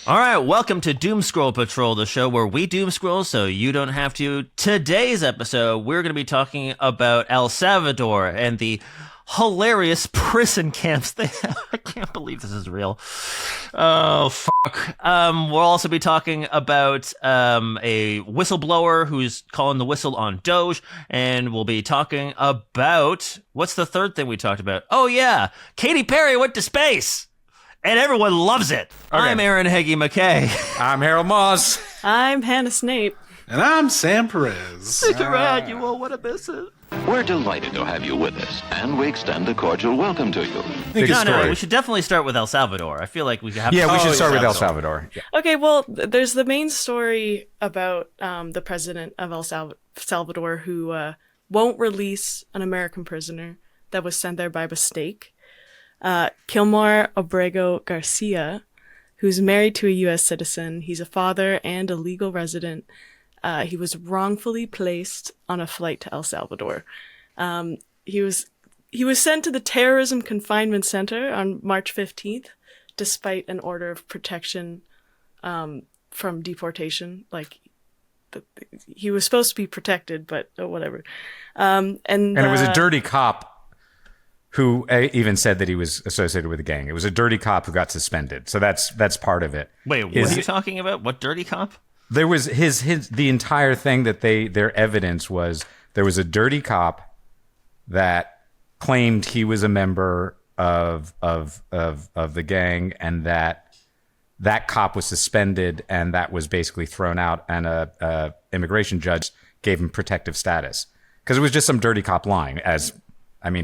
All right, welcome to Doom Scroll Patrol, the show where we doom scroll so you don't have to. Today's episode, we're going to be talking about El Salvador and the hilarious prison camps they have. I can't believe this is real. Oh, fuck. We'll also be talking about a whistleblower who's calling the whistle on Doge, and we'll be talking about, what's the third thing we talked about? Oh, yeah, Katy Perry went to space. And everyone loves it. Okay. I'm Aaron Heggie McKay. I'm Harold Moss. I'm Hannah Snape. And I'm Sam Perez. Stick around, you won't want to miss it. We're delighted to have you with us, and we extend a cordial welcome to you. No, we should definitely start with El Salvador. I feel like we have we should start with El Salvador. Yeah. Okay, well, there's the main story about the president of El Salvador who won't release an American prisoner that was sent there by mistake. Kilmar Obrego Garcia, who's married to a U.S. citizen. He's a father and a legal resident. He was wrongfully placed on a flight to El Salvador. He was sent to the Terrorism Confinement Center on March 15th, despite an order of protection from deportation. Like, he was supposed to be protected, but whatever. And it was a dirty cop who even said that he was associated with a gang. It was a dirty cop who got suspended. So that's part of it. Wait, what are you talking about? What dirty cop? There was the entire thing that their evidence was there was a dirty cop that claimed he was a member of the gang, and that cop was suspended, and that was basically thrown out, and a immigration judge gave him protective status because it was just some dirty cop lying.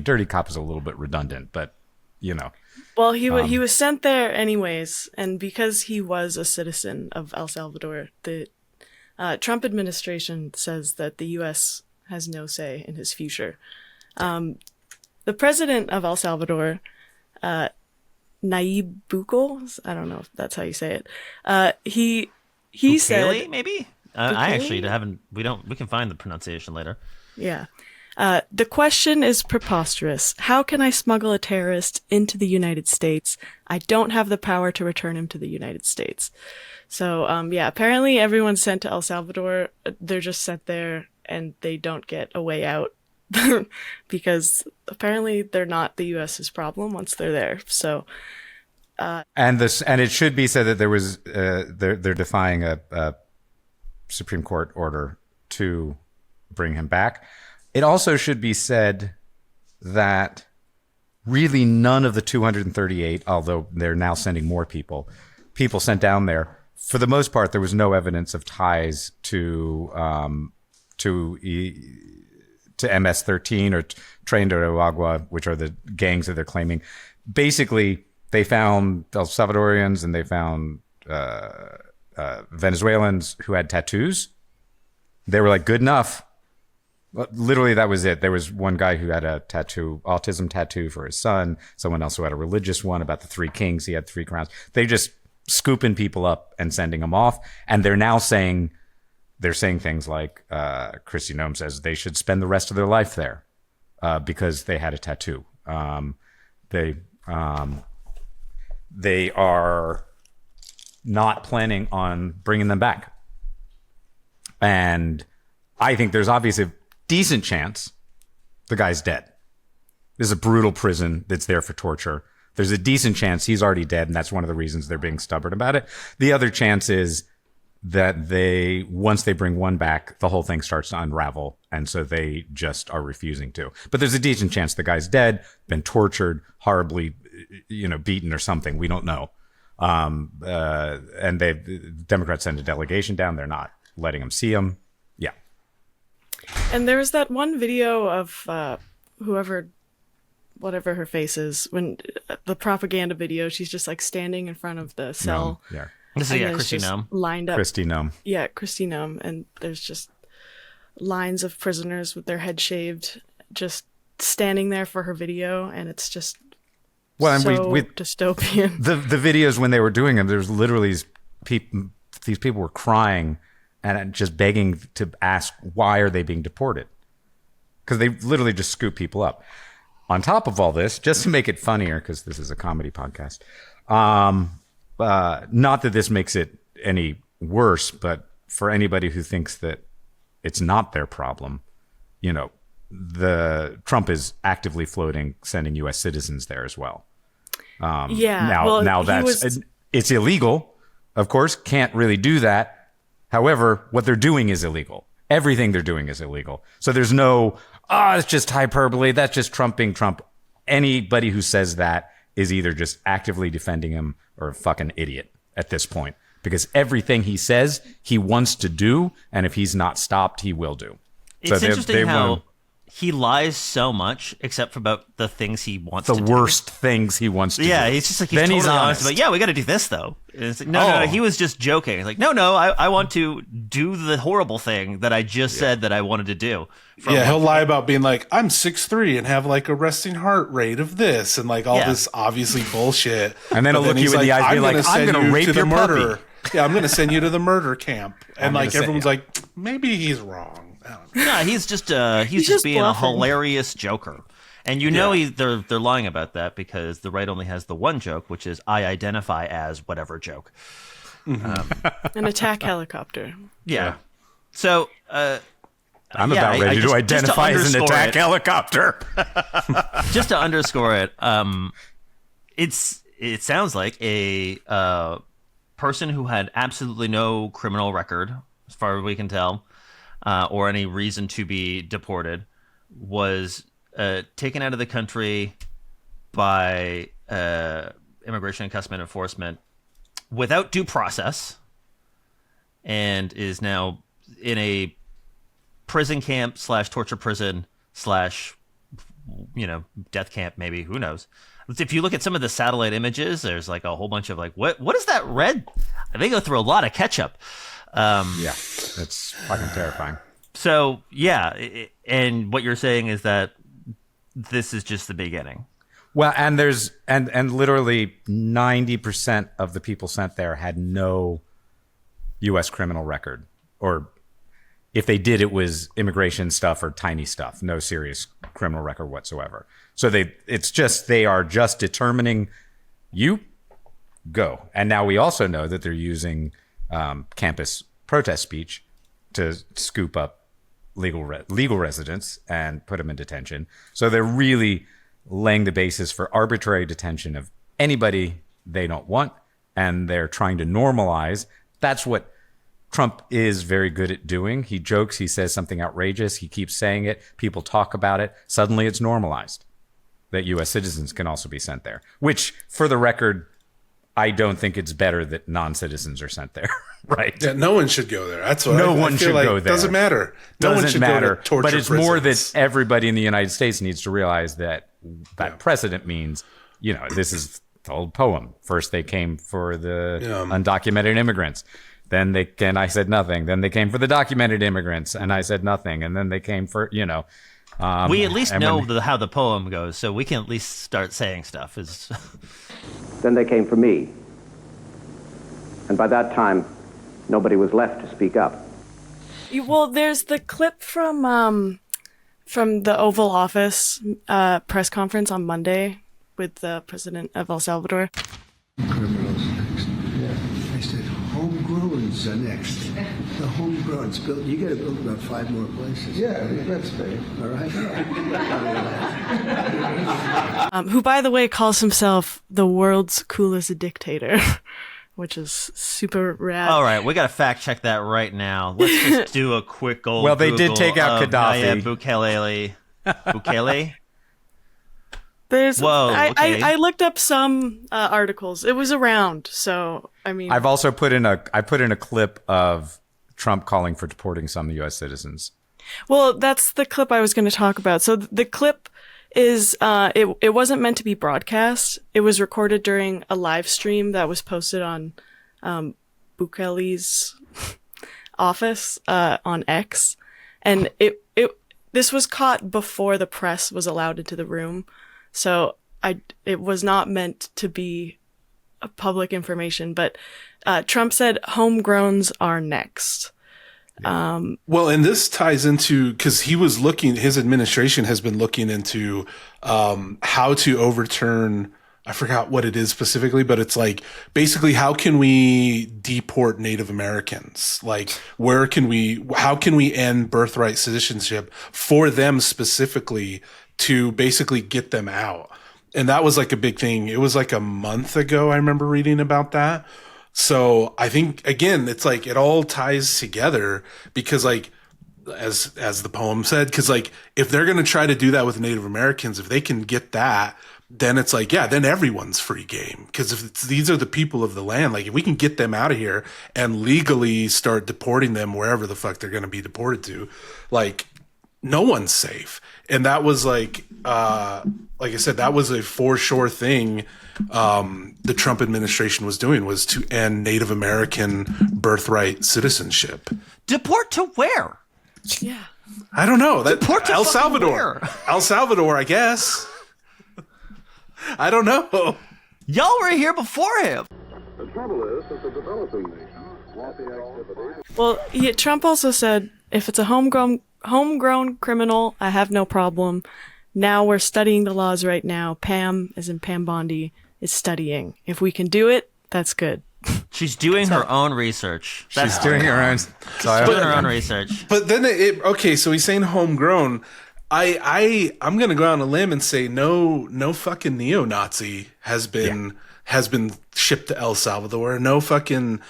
Dirty cop is a little bit redundant, but, you know. Well, he was sent there anyways, and because he was a citizen of El Salvador, the Trump administration says that the U.S. has no say in his future. The president of El Salvador, Nayib Bukele, I don't know if that's how you say it, he Bukele, said... maybe? I actually haven't... We can find the pronunciation later. Yeah. The question is preposterous. How can I smuggle a terrorist into the United States? I don't have the power to return him to the United States. So, apparently everyone's sent to El Salvador. They're just sent there and they don't get a way out because apparently they're not the U.S.'s problem once they're there. So, and it should be said that there was they're defying a Supreme Court order to bring him back. It also should be said that really none of the 238, although they're now sending more people sent down there, for the most part, there was no evidence of ties to MS-13 or Tren de Aragua, which are the gangs that they're claiming. Basically, they found El Salvadorians and they found Venezuelans who had tattoos. They were like, good enough. Literally, that was it. There was one guy who had a autism tattoo for his son. Someone else who had a religious one about the three kings. He had three crowns. They just scooping people up and sending them off. And they're now saying things like, Kristi Noem says they should spend the rest of their life there because they had a tattoo. They are not planning on bringing them back. And I think there's obviously a decent chance the guy's dead. This is a brutal prison that's there for torture. There's a decent chance he's already dead, and that's one of the reasons they're being stubborn about it. The other chance is that once they bring one back, the whole thing starts to unravel, and so they just are refusing to. But there's a decent chance the guy's dead, been tortured, horribly, beaten or something. We don't know. And the Democrats send a delegation down. They're not letting them see him. Yeah. And there was that one video of whatever her face is, when the propaganda video, she's just like standing in front of the cell. No, yeah. This is Kristi Noem. Lined up. Kristi Noem. Yeah, Kristi Noem. And there's just lines of prisoners with their head shaved, just standing there for her video, and it's just dystopian. The videos when they were doing them, there was literally these people were crying and just begging to ask, why are they being deported? Because they literally just scoop people up. on top of all this, just to make it funnier, because this is a comedy podcast, not that this makes it any worse, but for anybody who thinks that it's not their problem, the Trump is actively floating sending U.S. citizens there as well. Now it's illegal, of course, can't really do that. However, what they're doing is illegal. Everything they're doing is illegal. So there's no, it's just hyperbole. That's just Trump being Trump. Anybody who says that is either just actively defending him or a fucking idiot at this point. Because everything he says, he wants to do. And if he's not stopped, he will do. It's interesting how he lies so much, except for about the things he wants to do. The worst things he wants to do. Yeah, he's just like, he's totally honest about, yeah, we got to do this, though. And it's like, no, he was just joking. It's like, no, I want to do the horrible thing that I just said that I wanted to do. He'll lie about being like, I'm 6'3" and have like a resting heart rate of this and like all this obviously bullshit. And then he'll look you in the eyes and be like, I'm going to rape your murder. puppy. Yeah, I'm going to send you to the murder camp. And like everyone's like, maybe he's wrong. No, he's just being a hilarious joker, and they're lying about that because the right only has the one joke, which is I identify as whatever joke, an attack helicopter. Yeah. So I'm about ready to identify as an attack helicopter. Just to underscore it, it sounds like a person who had absolutely no criminal record, as far as we can tell. Or any reason to be deported, was taken out of the country by Immigration and Customs Enforcement without due process, and is now in a prison camp / torture prison / death camp, maybe, who knows. If you look at some of the satellite images, there's like a whole bunch of like, what is that red? They go through a lot of ketchup. It's fucking terrifying. So, and what you're saying is that this is just the beginning. Well, and there's and literally 90% of the people sent there had no U.S. criminal record, or if they did, it was immigration stuff or tiny stuff, no serious criminal record whatsoever. So they are just determining you go. And now we also know that they're using campus protest speech to scoop up legal residents and put them in detention. So they're really laying the basis for arbitrary detention of anybody they don't want, and they're trying to normalize. That's what Trump is very good at doing. He jokes, he says something outrageous, he keeps saying it, people talk about it, suddenly it's normalized that U.S. citizens can also be sent there, which, for the record, I don't think it's better that non-citizens are sent there, right? Yeah, no one should go there. That's what no one should go there. Doesn't matter. No one should go to torture but it's prisons. more that everybody in the United States needs to realize that precedent means, this is the old poem. First they came for the undocumented immigrants. Then I said nothing. Then they came for the documented immigrants, and I said nothing. And then they came for, we at least know how the poem goes, so we can at least start saying stuff. Then they came for me. And by that time, nobody was left to speak up. Well, there's the clip from the Oval Office press conference on Monday with the president of El Salvador. Criminals next. Yeah. I said, homegrowns are next. The homegrowns built. You got to build about 5 more places. Yeah, that's fair. All right. Who, by the way, calls himself the world's coolest dictator, which is super rad. All right, we got to fact check that right now. Let's just do a quick old. Well, they Google did take out Gaddafi. Bukele. There's. Whoa. Okay. I looked up some articles. It was around, so I mean. I've also put in a clip of Trump calling for deporting some U.S. citizens. Well, that's the clip I was going to talk about. So the clip is it wasn't meant to be broadcast. It was recorded during a live stream that was posted on Bukele's office on X, and this was caught before the press was allowed into the room. So it was not meant to be a public information, but Trump said homegrowns are next. Well, and this ties into, because his administration has been looking into how to overturn, I forgot what it is specifically, but it's like basically how can we deport Native Americans? Like how can we end birthright citizenship for them specifically to basically get them out? And that was like a big thing. It was like a month ago, I remember reading about that. So I think, again, it's like it all ties together because, like, as the poem said, because like if they're going to try to do that with Native Americans, if they can get that, then it's like, yeah, then everyone's free game. Because these are the people of the land, like if we can get them out of here and legally start deporting them wherever the fuck they're going to be deported to, like no one's safe. And that was like I said, that was a for sure thing the Trump administration was doing, was to end Native American birthright citizenship. Deport to where? Yeah. I don't know. Deport to El Salvador. where? El Salvador, I guess. I don't know. Y'all were here before him. The trouble is that the developing nations want the activity. Well, Trump also said, if it's a homegrown criminal, I have no problem. Now we're studying the laws right now. Pam, as in Pam Bondi, is studying. If we can do it, that's good. She's doing her own research. She's doing her own. She's doing her own research. But then okay, so he's saying homegrown. I'm gonna go out on a limb and say no fucking neo-Nazi has been shipped to El Salvador. No fucking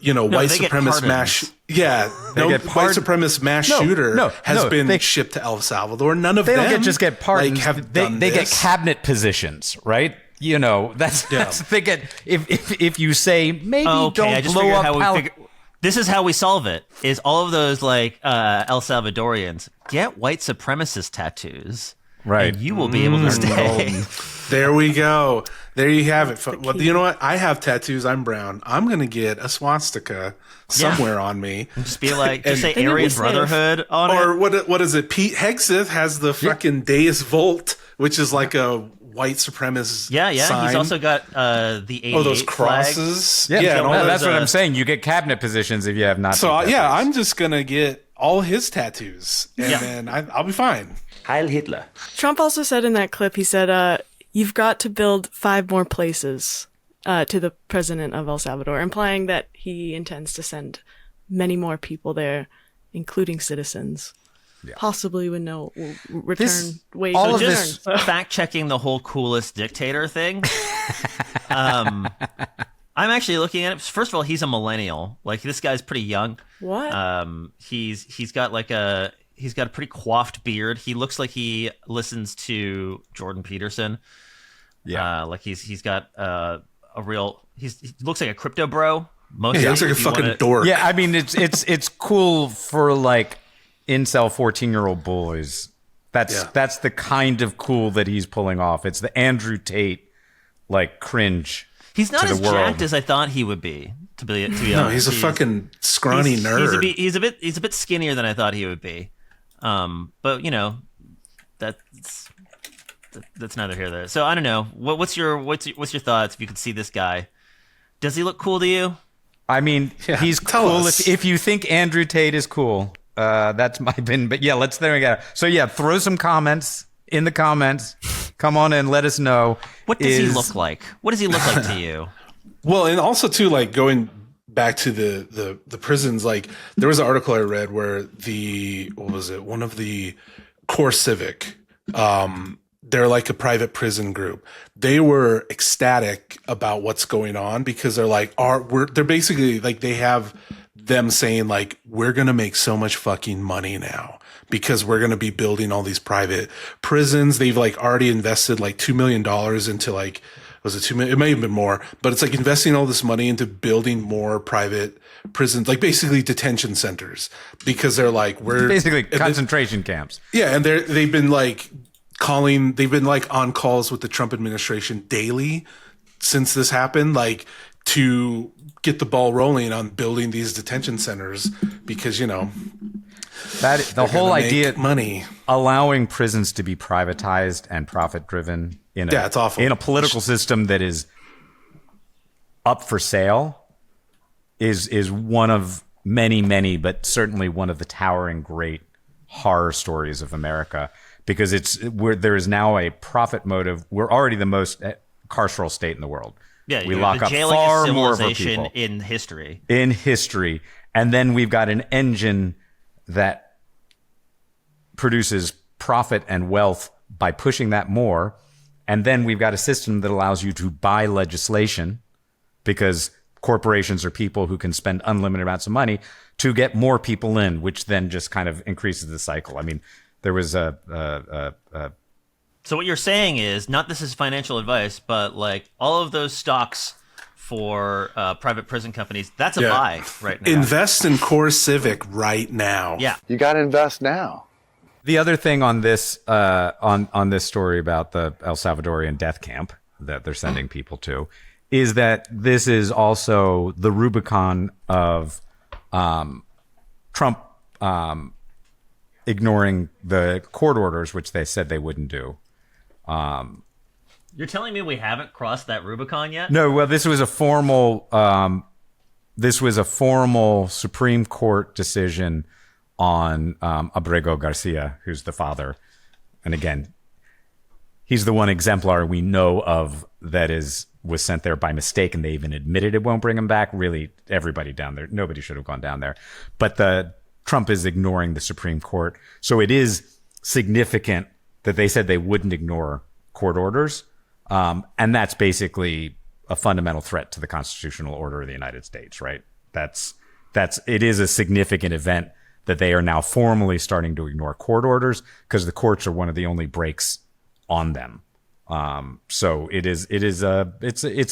white supremacist mass. Yeah, white supremacist mass shooter has been shipped to El Salvador. None of them. They don't just get pardons. They get cabinet positions, right? That's they get if you say maybe don't blow up. This is how we solve it. Is all of those like El Salvadorians get white supremacist tattoos, right? And you will be able to stay. There we go. There you have it. Well, you know what? I have tattoos. I'm brown. I'm gonna get a swastika somewhere on me. Just be like, just say Aryan Brotherhood on it. Or what is it? Pete Hegseth has the fucking Deus Volt, which is like a white supremacist. Yeah. Sign. He's also got the 88 those crosses. Flag. Yeah, that's what I'm saying. You get cabinet positions if you have Nazi tattoos. I'm just gonna get all his tattoos, and then I'll be fine. Heil Hitler. Trump also said in that clip, he said, you've got to build 5 more places to the president of El Salvador, implying that he intends to send many more people there, including citizens, possibly with no return wage. All of this fact-checking the whole coolest dictator thing. I'm actually looking at it. First of all, he's a millennial. Like, this guy's pretty young. What? He's got a pretty coiffed beard. He looks like he listens to Jordan Peterson. Yeah, like he's got a real. He looks like a crypto bro. He looks like a fucking dork. Yeah, I mean it's cool for like incel 14-year-old boys. That's the kind of cool that he's pulling off. It's the Andrew Tate like cringe. He's not as jacked as I thought he would be. To be honest, no, he's a fucking scrawny nerd. He's a bit skinnier than I thought he would be. But that's neither here nor there. So I don't know. What's your thoughts if you could see this guy? Does he look cool to you? I mean, he's cool. If you think Andrew Tate is cool, that's my opinion. But yeah, there we go. So yeah, throw some comments in the comments. Come on in, let us know. What does he look like? What does he look like to you? Well, and also too, like going back to the prisons, like there was an article I read where one of the Core Civic, they're like a private prison group. They were ecstatic about what's going on because they're like, they're basically like, they have them saying like, we're going to make so much fucking money now because we're going to be building all these private prisons. They've like already invested like $2 million into like, was it $2 million? It may have been more, but it's like investing all this money into building more private prisons, like basically detention centers, because they're like, we're basically concentration camps. Yeah. And they've been like on calls with the Trump administration daily since this happened, like to get the ball rolling on building these detention centers because, that the whole idea money allowing prisons to be privatized and profit driven it's awful. In a political system that is up for sale is one of many, but certainly one of the towering great horror stories of America, because there is now a profit motive. We're already the most carceral state in the world. Yeah, we lock the up jailingest far more of our civilization people in history. In history, and then we've got an engine that produces profit and wealth by pushing that more, and then we've got a system that allows you to buy legislation, because corporations are people who can spend unlimited amounts of money to get more people in, which then just kind of increases the cycle. I mean, there was So what you're saying is, not this is financial advice, but like all of those stocks for private prison companies, that's a buy right now. Invest in Core Civic right now. Yeah. You got to invest now. The other thing on this on this story about the El Salvadorian death camp that they're sending people to is that this is also the Rubicon of Trump ignoring the court orders, which they said they wouldn't do. You're telling me we haven't crossed that Rubicon yet? No, well, this was a formal Supreme Court decision on Abrego Garcia, who's the father. And again, he's the one exemplar we know of that was sent there by mistake, and they even admitted it won't bring him back. Really, everybody down there, nobody should have gone down there. But Trump is ignoring the Supreme Court. So it is significant that they said they wouldn't ignore court orders. And that's basically a fundamental threat to the constitutional order of the United States, right? It is a significant event that they are now formally starting to ignore court orders, because the courts are one of the only brakes on them. So it's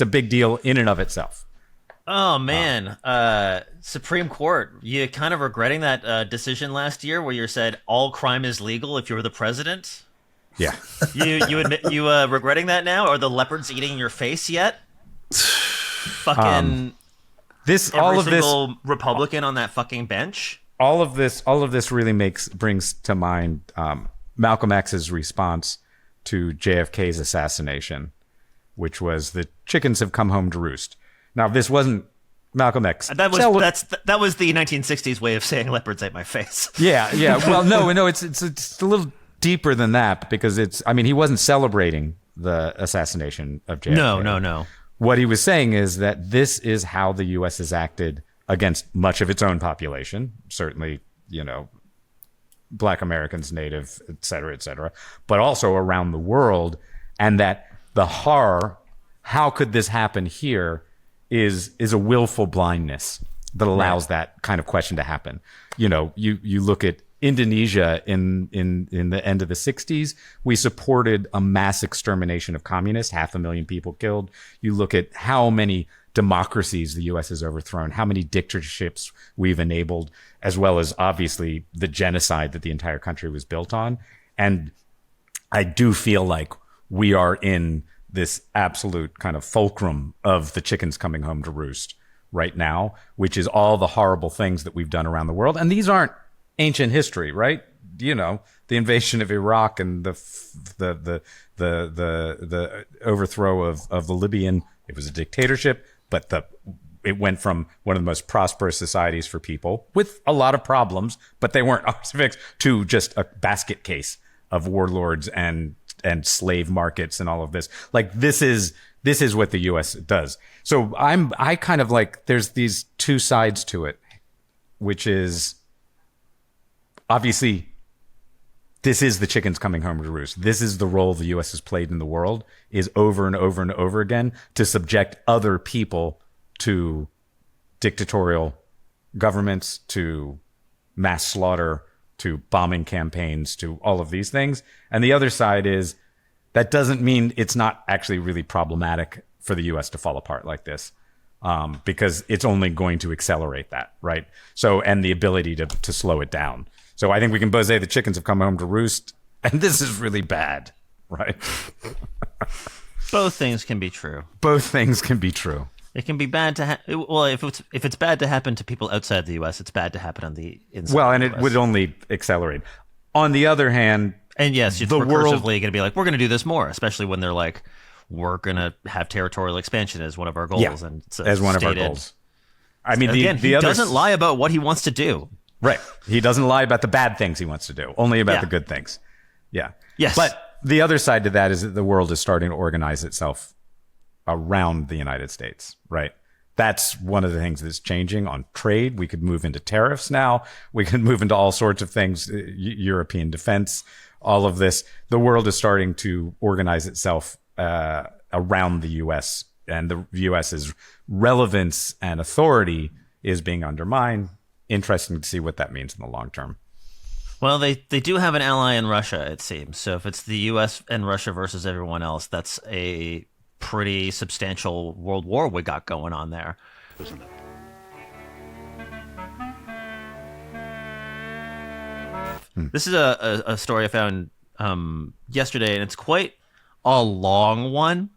a big deal in and of itself. Oh man, Supreme Court, you kind of regretting that decision last year where you said all crime is legal if you're the president? Yeah. You admit you regretting that now? Are the leopards eating your face yet? Fucking every single Republican on that fucking bench. All of this really brings to mind Malcolm X's response to JFK's assassination, which was the chickens have come home to roost. Now, this wasn't Malcolm X. That was the 1960s way of saying leopards ate my face. Yeah. Well, no, it's a little deeper than that, because he wasn't celebrating the assassination of JFK. No. What he was saying is that this is how the U.S. has acted against much of its own population, certainly, Black Americans, Native, et cetera, but also around the world, and that the horror, how could this happen here, is a willful blindness that allows that kind of question to happen. You look at Indonesia in the end of the 60s, we supported a mass extermination of communists, 500,000 people killed. You look at how many democracies the U.S. has overthrown, how many dictatorships we've enabled, as well as obviously the genocide that the entire country was built on. And I do feel like we are in this absolute kind of fulcrum of the chickens coming home to roost right now, which is all the horrible things that we've done around the world. And these aren't ancient history, right? The invasion of Iraq and the overthrow of the Libyan. It was a dictatorship, but it went from one of the most prosperous societies for people with a lot of problems, but they weren't fixed, to just a basket case of warlords and slave markets and all of this. Like this is what the U.S. does. So I kind of like, there's these two sides to it, which is obviously this is the chickens coming home to roost. This is the role the U.S. has played in the world, is over and over and over again to subject other people to dictatorial governments, to mass slaughter, to bombing campaigns, to all of these things. And the other side is that doesn't mean it's not actually really problematic for the U.S. to fall apart like this, because it's only going to accelerate that, right? So, and the ability to slow it down. So I think we can both say the chickens have come home to roost, and this is really bad, right? Both things can be true. Both things can be true. It can be bad to if it's bad to happen to people outside the U.S., it's bad to happen on the inside. Well, and the it US. would only accelerate. On the other hand, and yes, it's the recursively world going to be like, we're going to do this more, especially when they're like, we're going to have territorial expansion as one of our goals, and it's as one of our goals. I mean, Again, he other doesn't lie about what he wants to do. Right. He doesn't lie about the bad things he wants to do, only about the good things. Yeah. Yes. But the other side to that is that the world is starting to organize itself around the United States, right? That's one of the things that's changing on trade. We could move into tariffs now. We could move into all sorts of things, European defense, all of this. The world is starting to organize itself around the U.S., and the U.S.'s relevance and authority is being undermined. Interesting to see what that means in the long term. Well, they do have an ally in Russia, it seems. So if it's the U.S. and Russia versus everyone else, that's a pretty substantial world war we got going on there. Isn't it? This is a story I found yesterday, and it's quite a long one.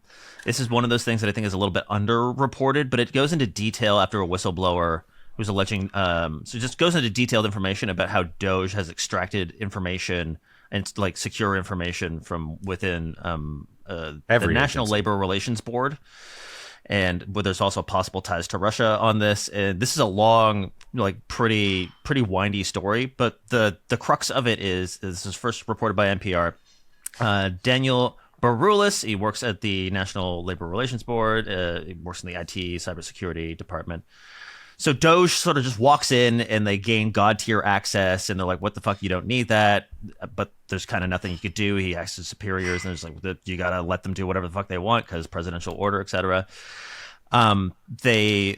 This is one of those things that I think is a little bit underreported, but it goes into detail after a whistleblower who's alleging, so it just goes into detailed information about how Doge has extracted information and like secure information from within the National Labor Relations Board, and where there's also possible ties to Russia on this. And this is a long, like pretty windy story, but the crux of it is this is first reported by NPR. Daniel Baroulis, he works at the National Labor Relations Board. He works in the IT cybersecurity department. So Doge sort of just walks in and they gain God tier access, and they're like, what the fuck, you don't need that. But there's kind of nothing you could do. He asks his superiors, and there's like, you got to let them do whatever the fuck they want because presidential order, etc. They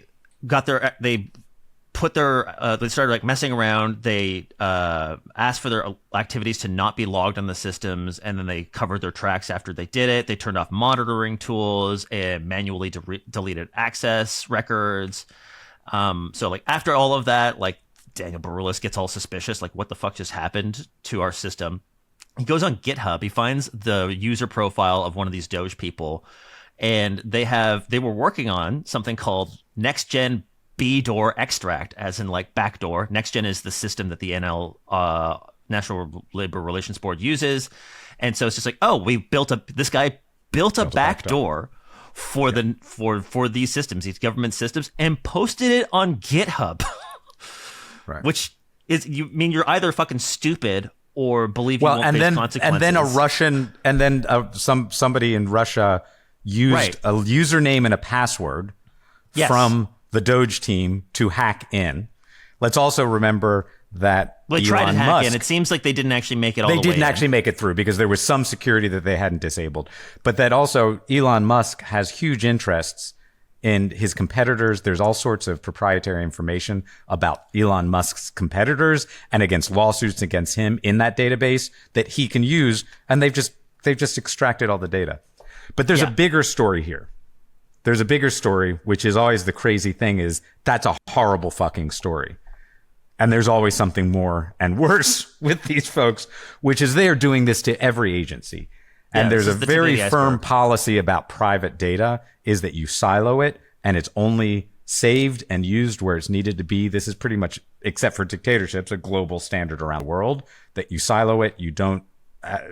started like messing around. They asked for their activities to not be logged on the systems, and then they covered their tracks after they did it. They turned off monitoring tools and manually deleted access records. So like after all of that, like Daniel Baroulis gets all suspicious, like what the fuck just happened to our system? He goes on GitHub, he finds the user profile of one of these Doge people, and they were working on something called Next Gen B-Door Extract, as in like backdoor. Next Gen is the system that the National Labor Relations Board uses. And so it's just like, oh, this guy built a backdoor for these systems, these government systems, and posted it on GitHub. Right. Which is, you're either fucking stupid or believe you won't face consequences. And then somebody in Russia used a username and a password from the Doge team to hack in. Let's also remember that they tried to hack in. It seems like they didn't actually make it all the way in. They didn't actually make it through because there was some security that they hadn't disabled. But that also Elon Musk has huge interests in his competitors. There's all sorts of proprietary information about Elon Musk's competitors and against lawsuits against him in that database that he can use. And they've just extracted all the data. But there's a bigger story here. There's a bigger story, which is always the crazy thing, is that's a horrible fucking story. And there's always something more and worse with these folks, which is they're doing this to every agency. And there's a very firm policy about private data is that you silo it and it's only saved and used where it's needed to be. This is pretty much, except for dictatorships, a global standard around the world, that you silo it, you don't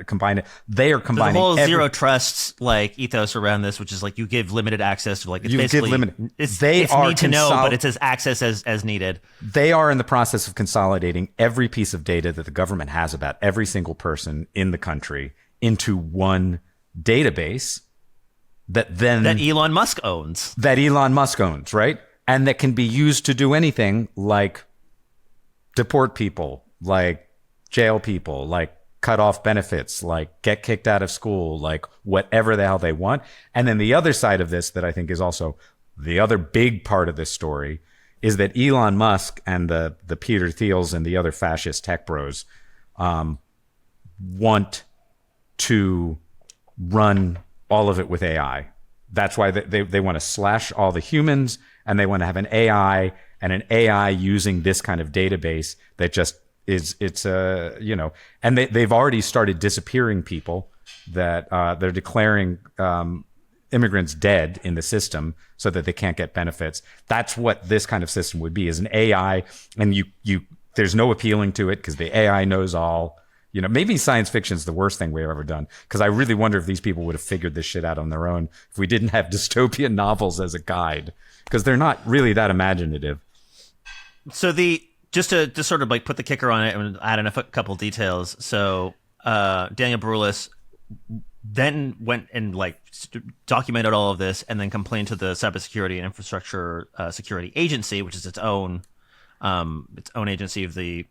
combine it. They are combining the whole zero trust like ethos around this, which is like you give limited access to like it's basically it's need to know, but it's as access as needed. They are in the process of consolidating every piece of data that the government has about every single person in the country into one database that Elon Musk owns. Right? And that can be used to do anything like deport people, like jail people, like cut off benefits, like get kicked out of school, like whatever the hell they want. And then the other side of this that I think is also the other big part of this story is that Elon Musk and the Peter Thiels and the other fascist tech bros want to run all of it with AI. That's why they want to slash all the humans, and they want to have an AI using this kind of database that just and they've already started disappearing people that they're declaring immigrants dead in the system so that they can't get benefits. That's what this kind of system would be, is an AI, and you there's no appealing to it because the AI knows all. Maybe science fiction is the worst thing we've ever done, because I really wonder if these people would have figured this shit out on their own if we didn't have dystopian novels as a guide, because they're not really that imaginative. So just to sort of like put the kicker on it and add in a couple details. So Daniel Brulus then went and like documented all of this and then complained to the Cybersecurity and Infrastructure Security Agency, which is its own agency of the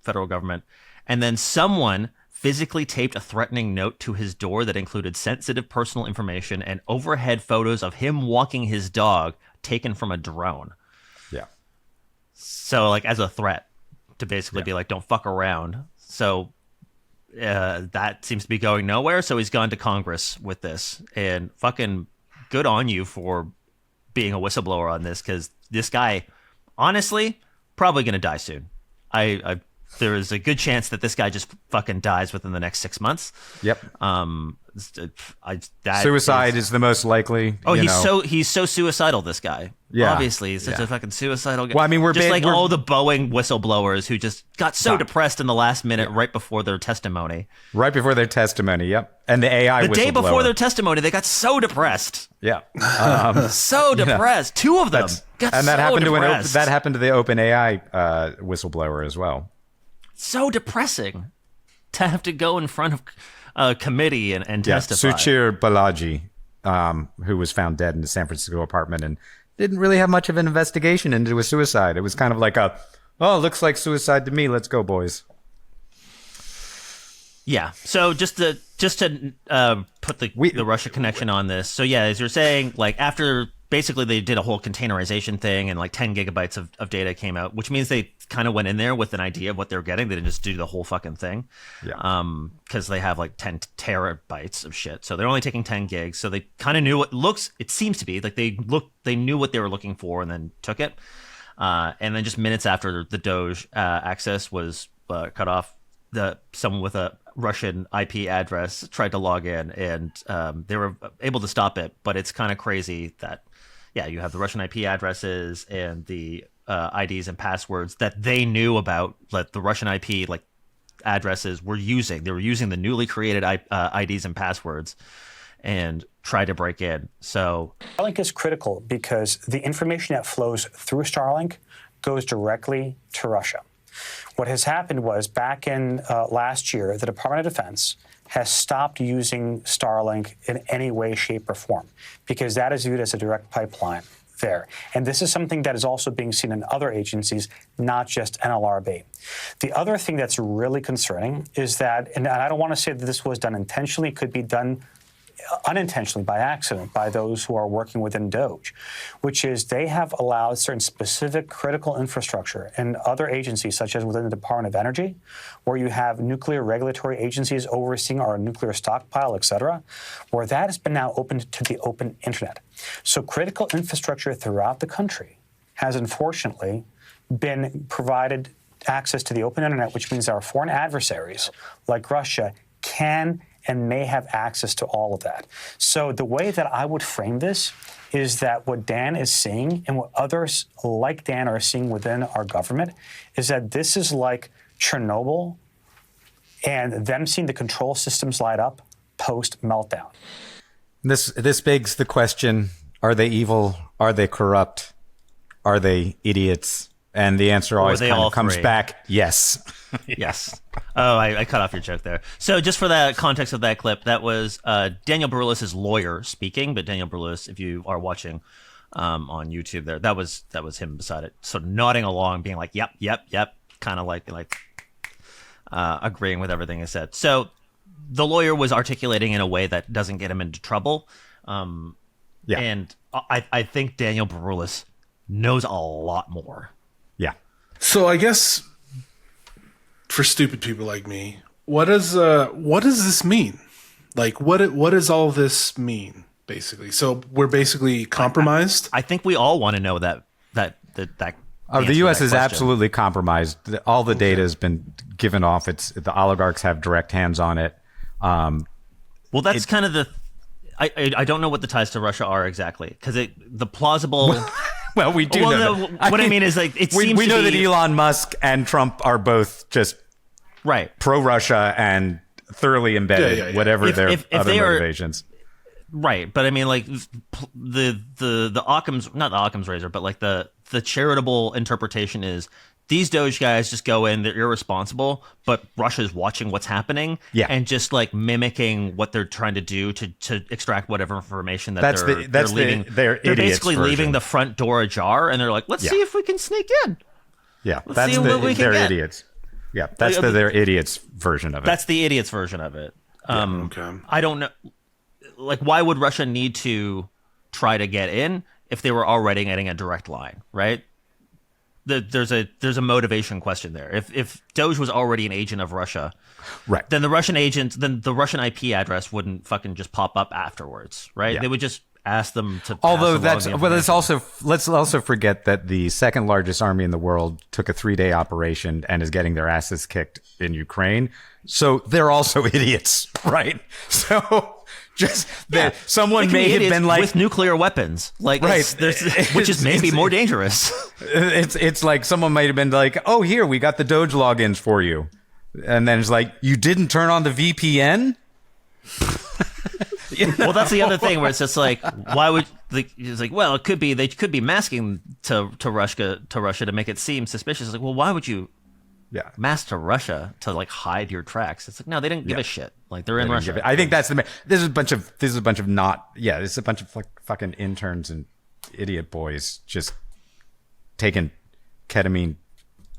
federal government. And then someone physically taped a threatening note to his door that included sensitive personal information and overhead photos of him walking his dog taken from a drone. Yeah. So like as a threat to basically be like, don't fuck around. So that seems to be going nowhere. So he's gone to Congress with this, and fucking good on you for being a whistleblower on this. Cause this guy, honestly, probably going to die soon. There is a good chance that this guy just fucking dies within the next 6 months. Yep. Suicide is the most likely. Oh, he's so suicidal. This guy. Yeah. Obviously, he's such a fucking suicidal guy. Well, I mean, we're all the Boeing whistleblowers who just got so depressed in the last minute, right before their testimony. Right before their testimony. Yep. And the AI the day before their testimony, they got so depressed. Yeah. So depressed. Two of them got and that so happened depressed. that happened to the OpenAI whistleblower as well. So depressing to have to go in front of a committee and testify. Suchir Balaji, who was found dead in the San Francisco apartment and didn't really have much of an investigation into a suicide. It was kind of like looks like suicide to me. Let's go, boys. Yeah. So just to put the Russia connection on this. So yeah, as you're saying, like after basically they did a whole containerization thing and like 10 gigabytes of data came out, which means they kind of went in there with an idea of what they were getting. They didn't just do the whole fucking thing. Yeah. Because they have like 10 terabytes of shit. So they're only taking 10 gigs. So they kind of knew it seems to be like they knew what they were looking for and then took it. And then just minutes after the Doge access was cut off, someone with a Russian IP address tried to log in, and they were able to stop it. But it's kind of crazy that, yeah, you have the Russian IP addresses and the IDs and passwords that they knew about, that the Russian IP addresses were using. They were using the newly created IDs and passwords and tried to break in. So Starlink is critical because the information that flows through Starlink goes directly to Russia. What has happened was back in last year, the Department of Defense has stopped using Starlink in any way, shape, or form because that is viewed as a direct pipeline there. And this is something that is also being seen in other agencies, not just NLRB. The other thing that's really concerning is that, and I don't want to say that this was done intentionally, it could be done unintentionally by accident by those who are working within Doge, which is they have allowed certain specific critical infrastructure in other agencies, such as within the Department of Energy, where you have nuclear regulatory agencies overseeing our nuclear stockpile, et cetera, where that has been now opened to the open internet. So critical infrastructure throughout the country has unfortunately been provided access to the open internet, which means our foreign adversaries like Russia can and may have access to all of that. So the way that I would frame this is that what Dan is seeing and what others like Dan are seeing within our government is that this is like Chernobyl and them seeing the control systems light up post-meltdown. This begs the question, are they evil? Are they corrupt? Are they idiots? And the answer always kind of comes back, yes. Yes. Oh, I cut off your joke there. So just for the context of that clip, that was Daniel Brulus's lawyer speaking. But Daniel Brulus, if you are watching on YouTube there, that was him beside it, sort of nodding along, being like, yep, kind of like agreeing with everything he said. So the lawyer was articulating in a way that doesn't get him into trouble. And I think Daniel Brulus knows a lot more. Yeah. So I guess for stupid people like me, what does this mean? Like, what does all this mean, basically? So we're basically compromised. I think we all want to know that. The U.S. is absolutely compromised. All the data has been given off. The oligarchs have direct hands on it. Well, that's kind of the. I don't know what the ties to Russia are exactly, because the plausible. Well, we do know. What I mean is, like, we know that Elon Musk and Trump are both just pro-Russia and thoroughly embedded, whatever their other motivations. Right, but I mean, like the Occam's, not the Occam's razor, but like the the charitable interpretation is these Doge guys just go in, they're irresponsible, but Russia's watching what's happening and just like mimicking what they're trying to do to extract whatever information that they're leaving. They're basically leaving the front door ajar, and they're like, let's see if we can sneak in. Yeah, Let's see what we can they're get. idiots. Yeah, that's their idiots version of it. That's the idiots version of it. Okay. I don't know. Like, why would Russia need to try to get in if they were already getting a direct line, right? There's a motivation question there. If Doge was already an agent of Russia, right, then the Russian IP address wouldn't fucking just pop up afterwards, right? Yeah. They would just ask them to. Although let's also forget that the second largest army in the world took a 3-day operation and is getting their asses kicked in Ukraine. So they're also idiots, right? So just someone may have been like with nuclear weapons, like right, which is maybe more dangerous. It's like someone might have been like, oh, here we got the Doge logins for you, and then it's like, you didn't turn on the VPN. Well, that's the other thing where it's just like, why would it's like, well, it could be they could be masking to Russia to make it seem suspicious. It's like, well, why would you mask to Russia to like hide your tracks? It's like, no, they didn't give a shit. Like they're in Russia. I think that's this is a bunch of fucking interns and idiot boys just taking ketamine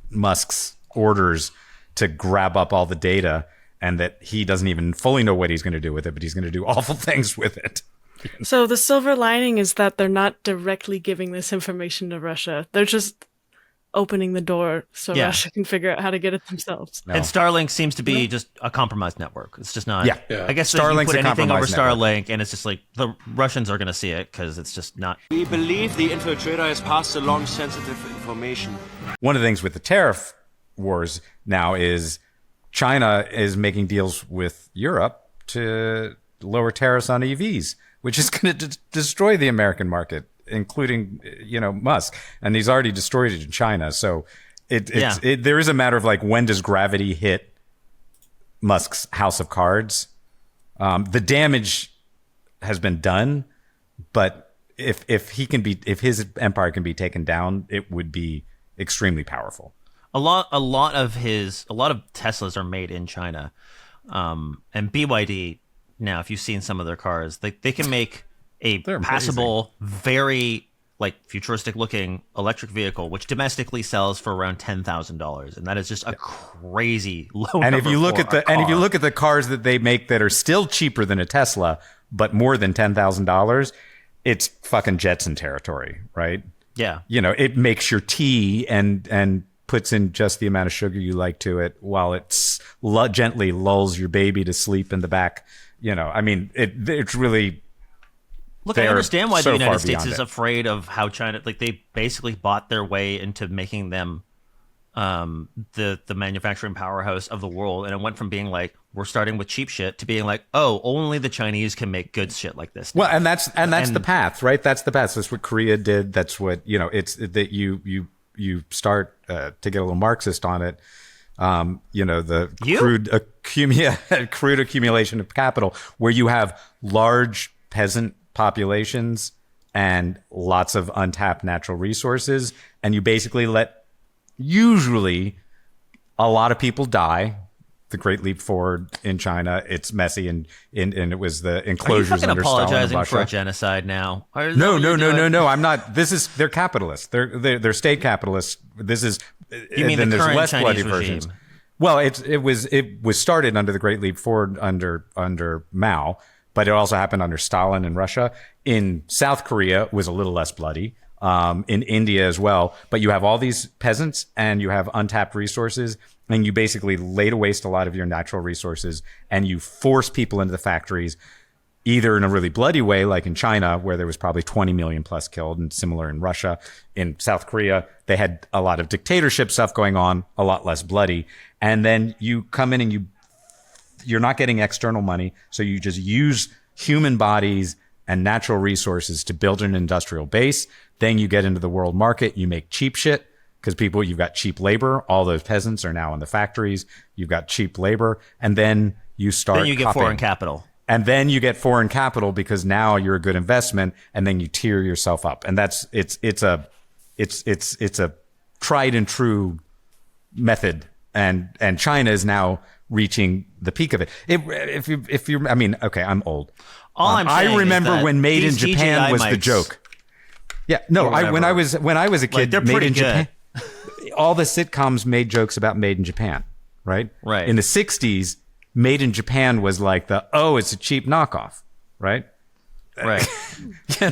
Musk's orders to grab up all the data, and that he doesn't even fully know what he's going to do with it, but he's going to do awful things with it. So the silver lining is that they're not directly giving this information to Russia. They're just opening the door so Russia can figure out how to get it themselves. No. And Starlink seems to be just a compromised network. It's just not. Yeah. I guess Starlink's you put anything over Starlink, network. and it's just like the Russians are going to see it because it's just not. We believe the infiltrator has passed along sensitive information. One of the things with the tariff wars now is China is making deals with Europe to lower tariffs on EVs, which is going to destroy the American market, including, Musk. And he's already destroyed it in China. So there is a matter of like, when does gravity hit Musk's house of cards? The damage has been done, but if his empire can be taken down, it would be extremely powerful. A lot of Teslas are made in China, and BYD. Now, if you've seen some of their cars, they can make a passable, very like futuristic looking electric vehicle, which domestically sells for around $10,000, and that is just a crazy low. And if you look at the cars that they make that are still cheaper than a Tesla, but more than $10,000, it's fucking Jetson territory, right? Yeah, it makes your tea and puts in just the amount of sugar you like to it, while it gently lulls your baby to sleep in the back. It's really. Look, I understand why the United States is afraid of how China, like they basically bought their way into making them the manufacturing powerhouse of the world, and it went from being like, we're starting with cheap shit to being like, oh, only the Chinese can make good shit like this now. Well, and that's the path, right? That's the path. That's what Korea did. That's what it's that you start to get a little Marxist on it. The crude accumulation of capital, where you have large peasant populations and lots of untapped natural resources, and you basically let usually a lot of people die. The Great Leap Forward in China, it's messy, and it was the enclosures under Stalin and apologizing Russia. for a genocide now? No. I'm not. They're capitalists. They're state capitalists. This is. You mean then the there's current less Chinese bloody regime? versions. Well, it was started under the Great Leap Forward under Mao, but it also happened under Stalin in Russia. In South Korea, it was a little less bloody. In India as well. But you have all these peasants and you have untapped resources, and you basically lay to waste a lot of your natural resources, and you force people into the factories, either in a really bloody way, like in China, where there was probably 20 million plus killed, and similar in Russia. In South Korea, they had a lot of dictatorship stuff going on, a lot less bloody. And then you come in and you're not getting external money, so you just use human bodies and natural resources to build an industrial base. Then you get into the world market, you make cheap shit, because you've got cheap labor. All those peasants are now in the factories. You've got cheap labor. And then you start. Then you get foreign capital. And then you get foreign capital, because now you're a good investment, and then you tier yourself up. And it's it's a tried and true method, and China is now reaching the peak of it. If you, I mean, okay, I'm old. All I'm saying I remember is that when Made in these Japan DJI was the mics joke. Yeah, no, when I was a kid, they're Made pretty in good. Japan. All the sitcoms made jokes about Made in Japan, right? Right. In the 60s, Made in Japan was like it's a cheap knockoff, right? Right.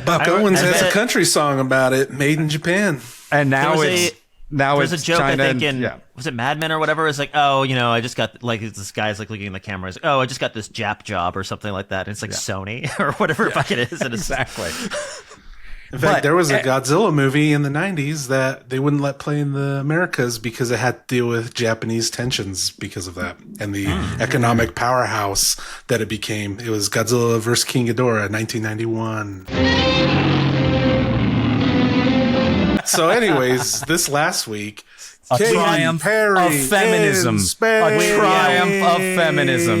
Buck Owens has a country song about it, Made in Japan. And now There's it's a joke, China I think, in was it Mad Men or whatever? It's like, I just got this guy's like looking in the camera. He's like, I just got this Jap job or something like that. And it's like Sony or whatever fuck it is. And it's, exactly. In fact, there was a Godzilla movie in the 90s that they wouldn't let play in the Americas because it had to deal with Japanese tensions because of that and the economic powerhouse that it became. It was Godzilla vs. King Ghidorah, 1991. So anyways, this last week, A Katy triumph Perry of feminism. in A space. triumph of feminism.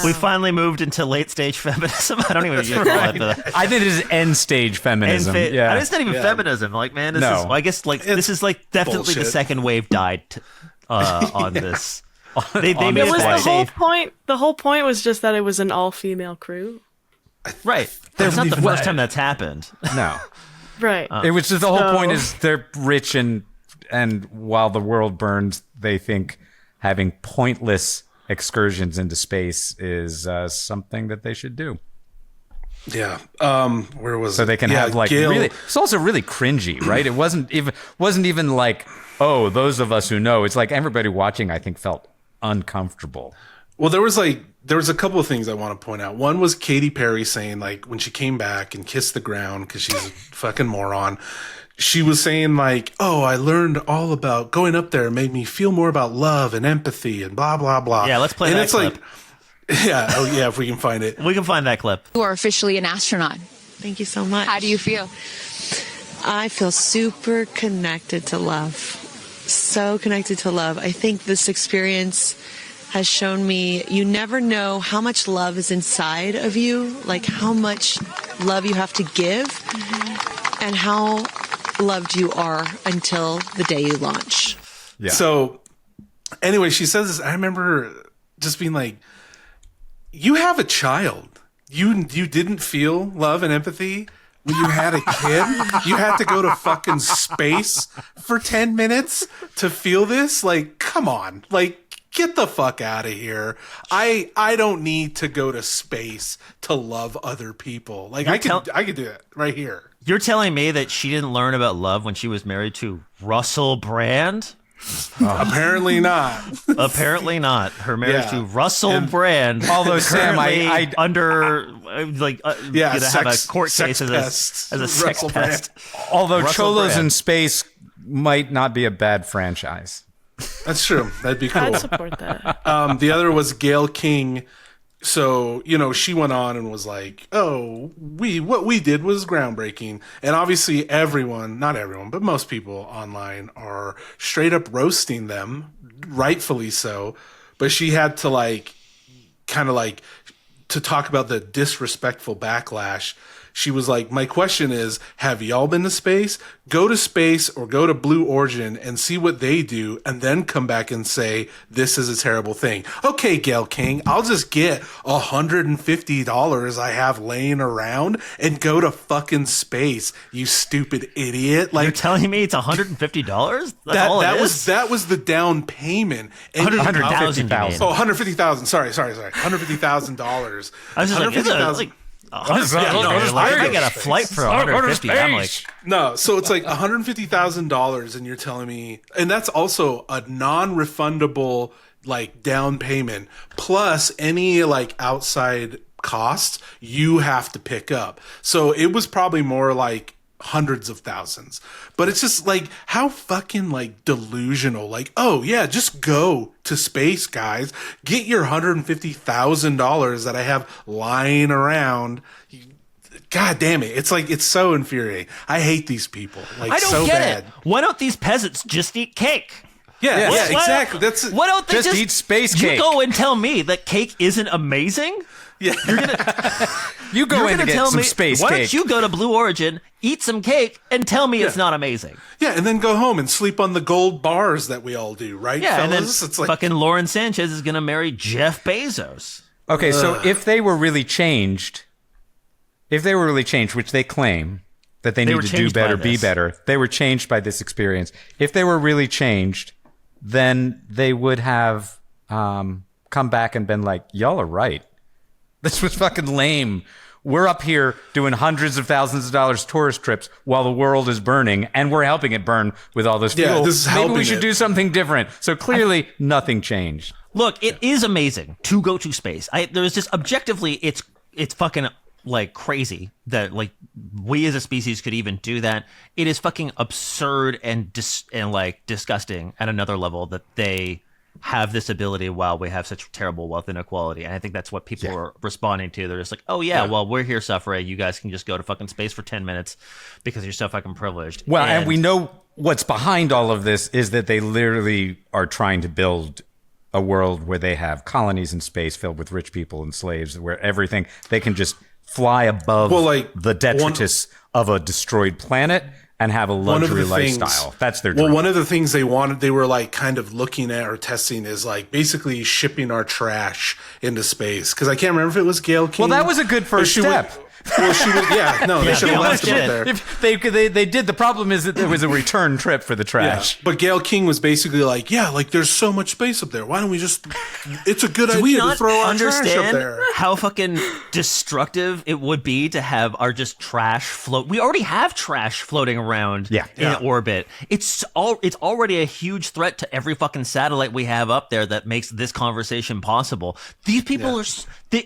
we finally moved into late stage feminism. I don't even know what you call it. But I think it is end stage feminism. yeah. It's not even feminism. Like, man, this is, I guess, like, this is like definitely the bullshit. second wave died on this. They On made It was it the whole safe. point. The whole point was just that it was an all-female crew. Right. That's not the first time that's happened. No. Right. It was just the whole So- point is they're rich and while the world burns, they think having pointless excursions into space is something that they should do. Yeah. Where was So it? they can Yeah, have like Gail- really. It's also really cringy, right? It wasn't even like, oh, those of us who know. It's like everybody watching, I think, felt uncomfortable. Well, there was a couple of things I want to point out. One was Katy Perry saying, like, when she came back and kissed the ground because she's a fucking moron, she was saying, like, oh, I learned all about going up there. It made me feel more about love and empathy and blah, blah, blah. Yeah, let's play and that it's clip. Like, if we can find it. We can find that clip. You are officially an astronaut. Thank you so much. How do you feel? I feel super connected to love. So connected to love. I think this experience has shown me you never know how much love is inside of you, like how much love you have to give, and how loved you are until the day you launch. Yeah. So anyway, she says this. I remember just being like, you have a child. You didn't feel love and empathy when you had a kid? You had to go to fucking space for 10 minutes to feel this? Like, come on. Like, get the fuck out of here. I don't need to go to space to love other people. Like, I could do that right here. You're telling me that she didn't learn about love when she was married to Russell Brand? Apparently not. Apparently not. Her marriage to Russell Brand. Although Sam, I under gonna have a court case as a sex Russell pest. although Russell Cholos Brand. in space might not be a bad franchise. That's true. That'd be cool. I'd support that. The other was Gail King. So, she went on and was like, oh, what we did was groundbreaking. And obviously not everyone, but most people online are straight up roasting them, rightfully so. But she had to to talk about the disrespectful backlash. She was like, my question is, have y'all been to space? Go to space or go to Blue Origin and see what they do and then come back and say, this is a terrible thing. Okay, Gail King, I'll just get $150 I have laying around and go to fucking space, you stupid idiot. Like, You're telling me it's $150? That's all it is? that was the down payment. And $100,000. Oh, $150,000. Sorry. $150,000. I was just like, it's like I got a flight for $150. I'm like, no, so it's like $150,000, and you're telling me, and that's also a non-refundable like down payment plus any like outside costs you have to pick up. So it was probably more like hundreds of thousands. But it's just like, how fucking like delusional. Like, oh yeah, just go to space, guys. Get your $150,000 that I have lying around. God damn it. It's like, it's so infuriating. I hate these people. Like, I don't so get bad. it. Why don't these peasants just eat cake? Yeah, Why- exactly. That's Why don't they Just eat space cake. You go and tell me that cake isn't amazing? yeah. You go in and get some space why cake. don't you go to Blue Origin, eat some cake, and tell me it's not amazing? Yeah, and then go home and sleep on the gold bars that we all do, right, Yeah, fellas? and then It's like, fucking Lauren Sanchez is going to marry Jeff Bezos. Okay, so if they were really changed, which they claim that they need to do better, be better, they were changed by this experience. If they were really changed, then they would have come back and been like, y'all are right. This was fucking lame. We're up here doing hundreds of thousands of dollars tourist trips while the world is burning, and we're helping it burn with all this fuel. Yeah, this is Maybe helping we should it. do something different. So clearly, nothing changed. Look, it is amazing to go to space. There's just objectively, it's fucking like crazy that like we as a species could even do that. It is fucking absurd and like disgusting at another level that they have this ability while we have such terrible wealth inequality. And I think that's what people are responding to. They're just like, oh yeah, well, we're here suffering. You guys can just go to fucking space for 10 minutes because you're so fucking privileged. Well, and we know what's behind all of this is that they literally are trying to build a world where they have colonies in space filled with rich people and slaves, where everything, they can just fly above the detritus of a destroyed planet and have a luxury lifestyle. That's their dream. Well, one of the things they were like kind of looking at or testing is like basically shipping our trash into space. Because I can't remember if it was Gail King. Well, that was a good first step. Well, she was, they should have left it there. If they did. The problem is that there was a return trip for the trash. Yeah. But Gail King was basically like, like there's so much space up there. Why don't we just? It's a good idea to throw our trash up there. How fucking destructive it would be to have our just trash float. We already have trash floating around in orbit. It's already a huge threat to every fucking satellite we have up there that makes this conversation possible. These people are. The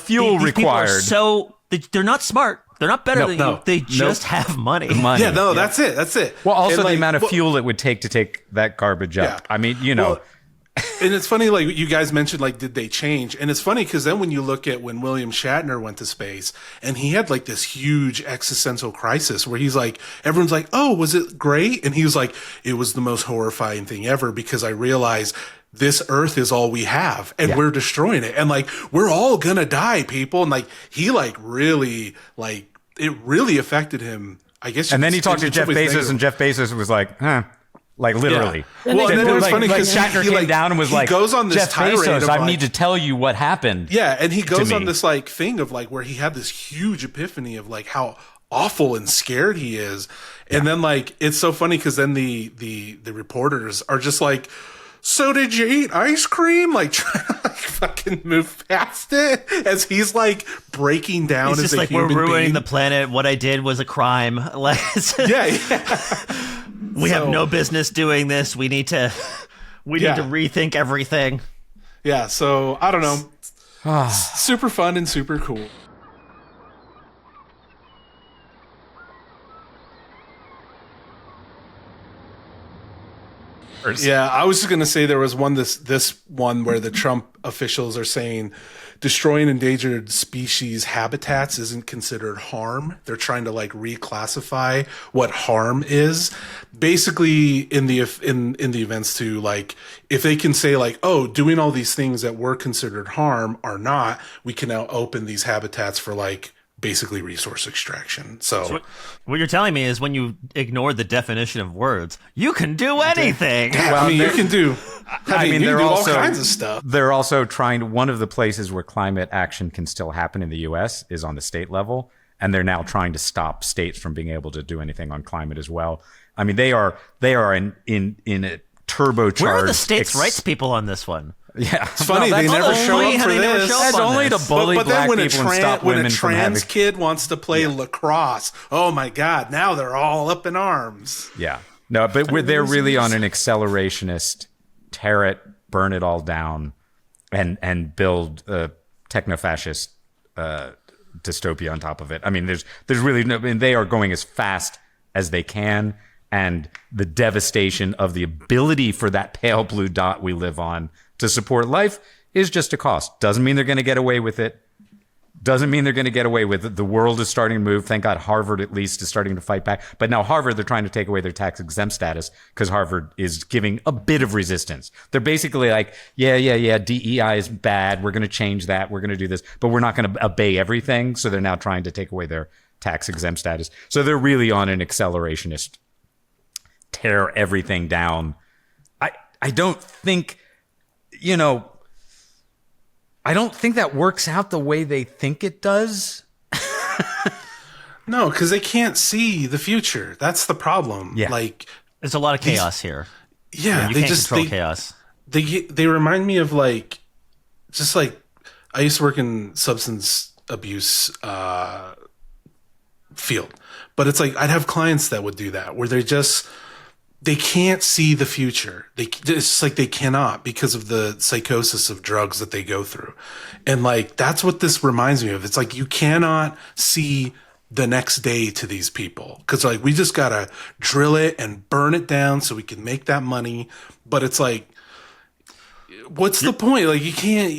fuel required. So they're not smart. They're not better than you. They just have money. Yeah, no, that's it. That's it. Well, also the amount of fuel it would take to take that garbage up. I mean, you know. Well, and it's funny, like you guys mentioned, like, did they change? And it's funny because then when you look at when William Shatner went to space and he had like this huge existential crisis where he's like, everyone's like, oh, was it great? And he was like, it was the most horrifying thing ever because I realized this earth is all we have and we're destroying it. And like, we're all gonna die, people. And like, he like really, like, it really affected him, I guess. And then he talked to Jeff Bezos and Jeff Bezos was like, like literally. Yeah. Well, and then it was funny because Shatner came down and was like, goes on this Jeff Bezos, I need to tell you what happened. Yeah. And he goes on this like thing of like, where he had this huge epiphany of like how awful and scared he is. And then like, it's so funny because then the reporters are just like, so did you eat ice cream? Like trying to like fucking move past it as he's like breaking down it's as just a like human we're ruining being. the planet. What I did was a crime. Like we have no business doing this. We need to rethink everything. Yeah, so I don't know. Super fun and super cool. Yeah, I was just gonna say there was one this one where the Trump officials are saying destroying endangered species habitats isn't considered harm. They're trying to like reclassify what harm is. Basically, in the events to like, if they can say like, oh, doing all these things that were considered harm are not, we can now open these habitats for like basically resource extraction. So what you're telling me is when you ignore the definition of words, you can do anything. Yeah, well, I mean, you can do. I mean, they're all kinds of stuff. They're also trying. One of the places where climate action can still happen in the U.S. is on the state level, and they're now trying to stop states from being able to do anything on climate as well. I mean, they are in a turbocharged. Where are the states' rights people on this one? Yeah, it's funny they never show up for this. That's only to bully black people and stop women from having. When a trans kid wants to play lacrosse, oh my God! Now they're all up in arms. Yeah, no, but they're really on an accelerationist, tear it, burn it all down, and build a techno-fascist dystopia on top of it. I mean, there's really no. I mean, they are going as fast as they can, and the devastation of the ability for that pale blue dot we live on to support life is just a cost. Doesn't mean they're going to get away with it, Doesn't mean they're going to get away with it. The world is starting to move. Thank God Harvard at least is starting to fight back. But now Harvard, they're trying to take away their tax exempt status because Harvard is giving a bit of resistance. They're basically like, yeah, DEI is bad. We're going to change that. We're going to do this, but we're not going to obey everything. So they're now trying to take away their tax exempt status. So they're really on an accelerationist, tear everything down. I don't think, I don't think that works out the way they think it does. No, because they can't see the future. That's the problem. Yeah. Like, There's a lot of chaos here. Yeah, you can't control chaos. They remind me of like I used to work in substance abuse field, but it's like I'd have clients that would do that where they can't see the future. It's like they cannot because of the psychosis of drugs that they go through. And like, that's what this reminds me of. It's like, you cannot see the next day to these people. Cause like, we just gotta drill it and burn it down so we can make that money. But it's like, what's the point? Like, you can't.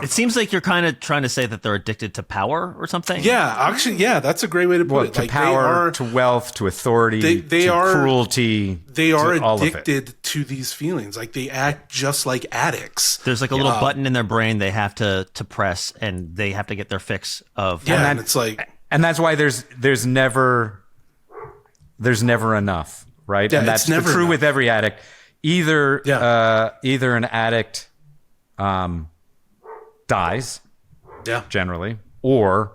It seems like you're kind of trying to say that they're addicted to power or something. Yeah, actually, yeah, that's a great way to put it. To like, power, to wealth, to authority, they to are cruelty. They are all addicted to these feelings. Like, they act just like addicts. There's like a little button in their brain they have to press, and they have to get their fix of. Yeah, and it's like, and that's why there's never enough, right? Yeah, and that's it's never true enough. with every addict. Either an addict dies, generally, or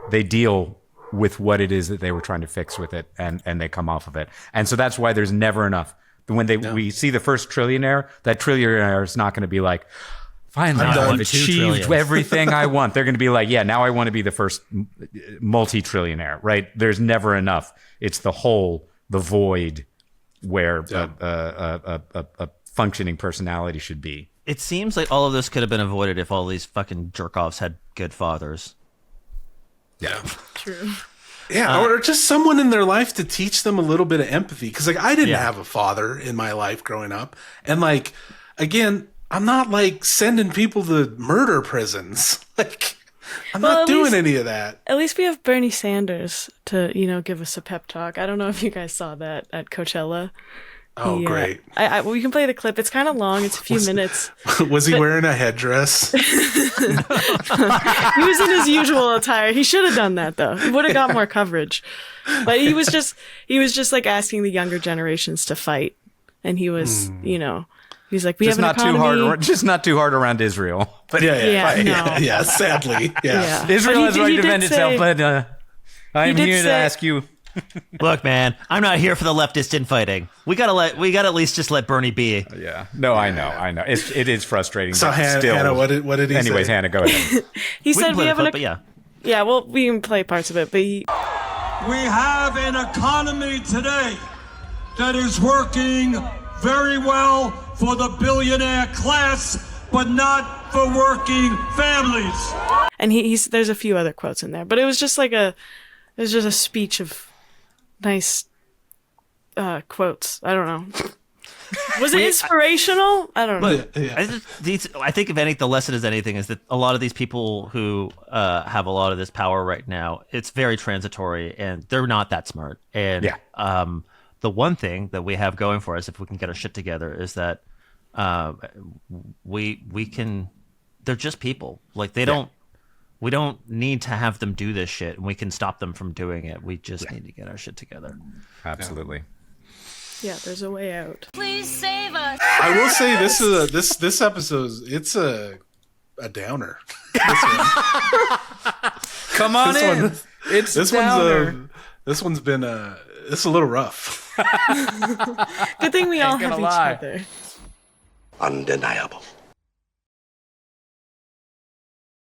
they deal with what it is that they were trying to fix with it, and they come off of it. And so that's why there's never enough. When we see the first trillionaire, that trillionaire is not going to be like, finally, I've achieved everything I want. They're going to be like, yeah, now I want to be the first multi-trillionaire, right? There's never enough. It's the hole, the void, where a functioning personality should be. It seems like all of this could have been avoided if all these fucking jerk-offs had good fathers. Yeah. True. Yeah, or just someone in their life to teach them a little bit of empathy. Because, like, I didn't have a father in my life growing up. And, like, again, I'm not, like, sending people to murder prisons. Like, I'm not doing any of that. At least we have Bernie Sanders to, give us a pep talk. I don't know if you guys saw that at Coachella. Oh, great. We can play the clip. It's kind of long. It's a few minutes. Was he wearing a headdress? He was in his usual attire. He should have done that, though. He would have got more coverage. But he was just like asking the younger generations to fight. And he was, he's like, we just have an economy. Just not too hard around Israel. But sadly. Yeah. Israel has right to defend itself, but I'm here to ask you. Look, man, I'm not here for the leftist infighting. We gotta at least just let Bernie be. Yeah. No, I know. It is frustrating. So Hannah, what did he say? Anyways, Hannah, go ahead. He said we have clip, but yeah. Yeah, well, we can play parts of it, but we have an economy today that is working very well for the billionaire class, but not for working families. And there's a few other quotes in there, but it was just like a speech of nice quotes. I don't know. Was it inspirational? I don't know. I think if the lesson is anything is that a lot of these people who have a lot of this power right now, it's very transitory and they're not that smart. And the one thing that we have going for us, if we can get our shit together, is that we can. They're just people. Like they don't. We don't need to have them do this shit, and we can stop them from doing it. We just need to get our shit together. Absolutely. Yeah, there's a way out. Please save us. I will say this episode, it's a downer. Come on in. This one's been it's a little rough. Good thing we all have each other. Undeniable.